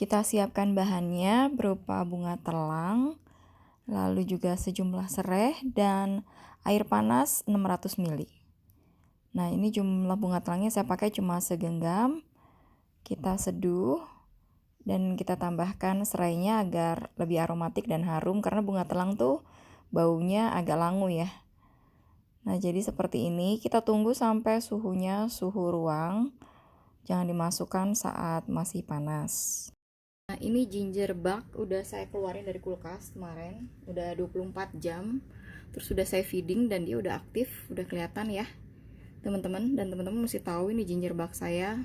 Kita siapkan bahannya berupa bunga telang, lalu juga sejumlah serai dan air panas 600 ml. Nah, ini jumlah bunga telangnya saya pakai cuma segenggam. Kita seduh dan kita tambahkan serainya agar lebih aromatik dan harum karena bunga telang tuh baunya agak langu ya. Nah, jadi seperti ini. Kita tunggu sampai suhunya suhu ruang. Jangan dimasukkan saat masih panas. Nah, ini ginger bark udah saya keluarin dari kulkas kemarin, udah 24 jam. Terus sudah saya feeding dan dia udah aktif, udah kelihatan ya, teman-teman. Dan teman-teman mesti tahu ini ginger bark saya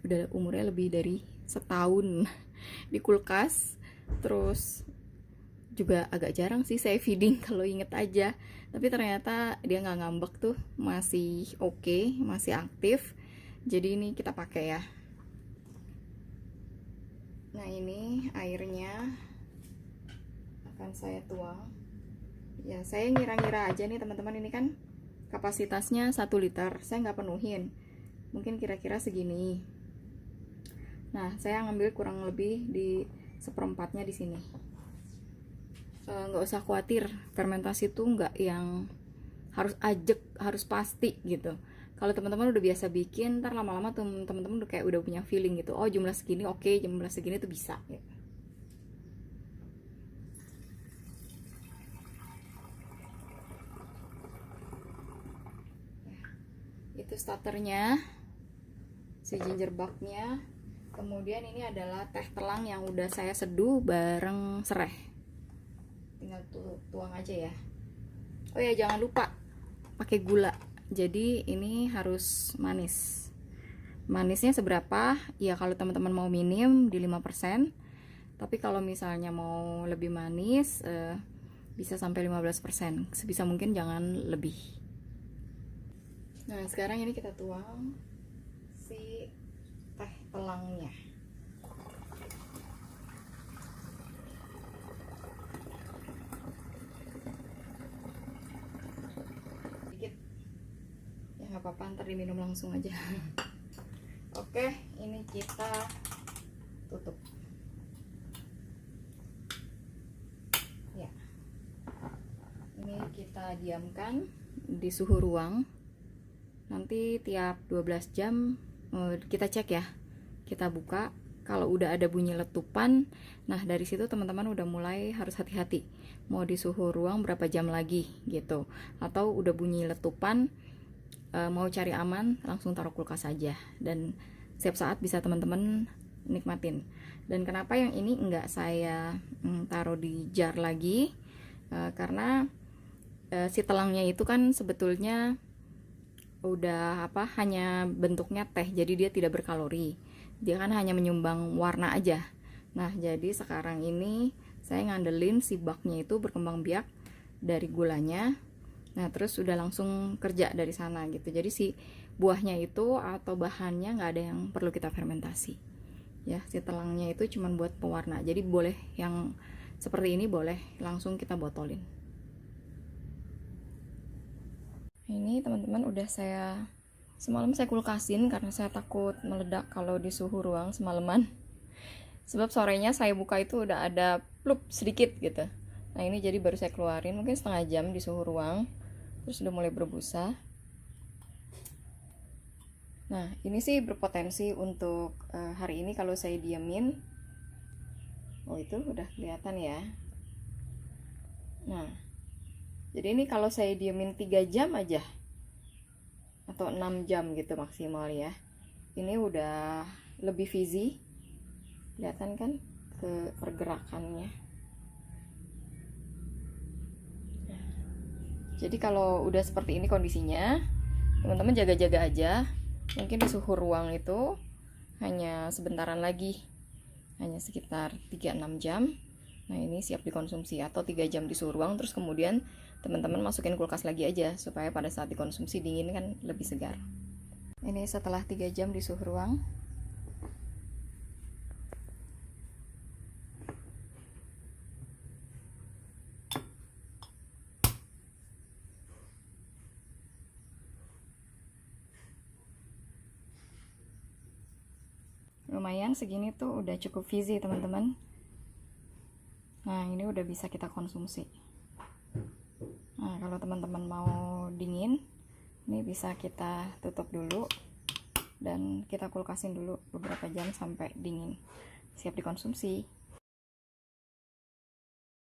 udah umurnya lebih dari setahun di kulkas. Terus juga agak jarang sih saya feeding kalau inget aja. Tapi ternyata dia nggak ngambek tuh, masih oke, masih aktif. Jadi ini kita pakai ya. Nah, ini airnya akan saya tuang. Ya, saya ngira-ngira aja nih teman-teman, ini kan kapasitasnya 1 liter. Saya nggak penuhin. Mungkin kira-kira segini. Nah, saya ngambil kurang lebih di seperempatnya di sini. Nggak usah khawatir, fermentasi tuh nggak yang harus ajek, harus pasti gitu. Kalau teman-teman udah biasa bikin, ntar lama-lama teman-teman udah kayak udah punya feeling gitu. Oh, jumlah segini oke, jumlah segini tuh bisa gitu. Itu starternya, si ginger barknya. Kemudian ini adalah teh telang yang udah saya seduh bareng serai. Tinggal tuang aja ya. Oh ya, jangan lupa pakai gula. Jadi ini harus manis. Manisnya seberapa? Ya kalau teman-teman mau minim di 5%. Tapi kalau misalnya mau lebih manis bisa sampai 15%. Sebisa mungkin jangan lebih. Nah, sekarang ini kita tuang si teh telangnya. Sedikit. Ya nggak apa-apa, ntar diminum langsung aja. Oke, ini kita tutup. Ya. Ini kita diamkan di suhu ruang. Nanti tiap 12 jam kita cek ya. Kita buka, kalau udah ada bunyi letupan, nah dari situ teman-teman udah mulai harus hati-hati. Mau di suhu ruang berapa jam lagi gitu. Atau udah bunyi letupan, mau cari aman langsung taruh kulkas aja. Dan setiap saat bisa teman-teman nikmatin. Dan kenapa yang ini enggak saya taruh di jar lagi? Karena si telangnya itu kan sebetulnya udah hanya bentuknya teh, jadi dia tidak berkalori, dia kan hanya menyumbang warna aja. Nah, jadi sekarang ini saya ngandelin si baknya itu berkembang biak dari gulanya. Nah, terus udah langsung kerja dari sana gitu. Jadi si buahnya itu atau bahannya nggak ada yang perlu kita fermentasi ya. Si telangnya itu cuman buat pewarna, jadi boleh yang seperti ini boleh langsung kita botolin. Ini teman-teman udah semalam saya kulkasin karena saya takut meledak kalau di suhu ruang semalaman. Sebab sorenya saya buka itu udah ada plup sedikit gitu. Nah, ini jadi baru saya keluarin mungkin setengah jam di suhu ruang. Terus udah mulai berbusa. Nah, ini sih berpotensi untuk hari ini kalau saya diamin. Oh, itu udah kelihatan ya. Nah, jadi ini kalau saya diamin 3 jam aja atau 6 jam gitu maksimal ya, ini udah lebih fizzy, kelihatan kan ke pergerakannya. Jadi kalau udah seperti ini kondisinya, teman-teman jaga-jaga aja. Mungkin di suhu ruang itu hanya sebentaran lagi, hanya sekitar 3-6 jam. Nah, ini siap dikonsumsi. Atau 3 jam di suhu ruang, terus kemudian teman-teman masukin kulkas lagi aja supaya pada saat dikonsumsi dingin kan lebih segar. Ini setelah 3 jam di suhu ruang. lumayan segini tuh udah cukup fizzy teman-teman. Nah ini udah bisa kita konsumsi. Nah kalau teman-teman mau dingin, ini bisa kita tutup dulu dan kita kulkasin dulu beberapa jam sampai dingin, siap dikonsumsi.